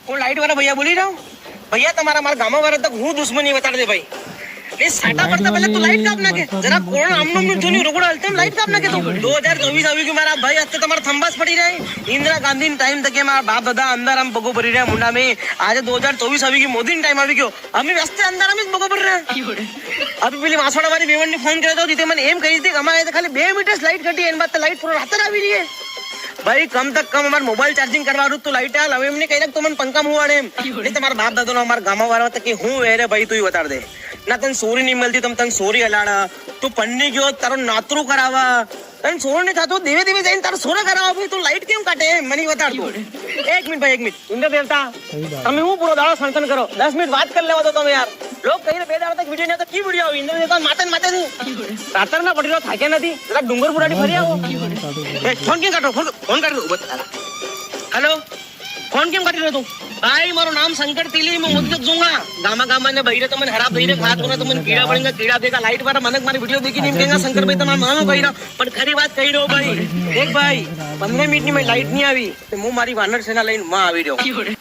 હું લાઈટ વાળા ભૈયા બોલી રહ્યો ભૈયા તમારા મારા ગામમાં વાળા તક હું દુશ્મની બતાડી દે ભાઈ એ સાટા પડતા પહેલા તું લાઈટ કાપ નાખે જરા કોણ આમનું જોની રોકડો હલતે લાઈટ કાપ નાખે તું 2024 આવી ગયું મારા ભાઈ અત્યારે તમારા થંબાસ પડી રહ્યા ઇન્દિરા ગાંધી ટાઈમ તકે મારા બાપ દાદા અંદર આમ બગો ભરી રહ્યા મુંડા में આજે 2024 આવી ગયું મોદી ટાઈમ આવી ગયો અમે રસ્તે અંદર અમે બગો ભરી રહ્યા અભી પેલી વાસવાડા વાળી બેવણની ફોન કર્યો તો તે મને એમ કહી હતી કે અમારે ખાલી 2 મીટર લાઈટ ઘટી એની બાદ લાઈટ પૂરો રાત આવી રહી ભાઈ કમ તક કમ અમારે મોબાઈલ ચાર્જિંગ કરવાનું તો લાઈટ હાલ હવે એમને કહી નાખ તો મને પંખા મુવાડે એમ એટલે તમારા બાપ દાદા નો અમારા ગામમાં વાળા હતા કે હું વેરે ભાઈ તું બતાડ દે ના તને સોરી નહીં મળતી તને સોરી હલાડા તું પન્ની ગયો તારો નાતરું કરાવવા તને સોર નહીં થતું દેવે દેવે જઈને તારો સોરા કરાવવા ભાઈ તું લાઈટ કેમ કાઢે મને બતાડ તું 1 મિનિટ ભાઈ 1 મિનિટ ઇન્દ્ર દેવતા તમે હું પૂરો દાડો સંતન કરો 10 મિનિટ વાત કરી લેવા દો તમે યાર લોક કહીને 2 દાડા તક વિડિયો ને તો કી વિડિયો આવી ઇન્દ્ર દેવતા માતે રાતર ના પડીનો થાક્યા નથી જરા ડુંગર પુરાડી ફરી આવો ફોન કેમ કાઢો ફોન કાઢી દો હેલો ફોન કેમ કાઢી રહ્યો તું भाई मारो नाम शंकर तिली मैं मुझे दूंगा गामा गामा ने बहिरे तो मन हरा बहिरे खात होना तो मन कीड़ा पड़ेगा कीड़ा देगा लाइट वाला मनक मारी वीडियो देखी नहीं कहेगा शंकर भाई तुम्हारा नाम कही रहा पर खरी बात कही रहो भाई देख भाई 15 मिनट ની લાઈટ નહીં આવી તો હું મારી વાનર સેના લઈને માં આવી રહ્યો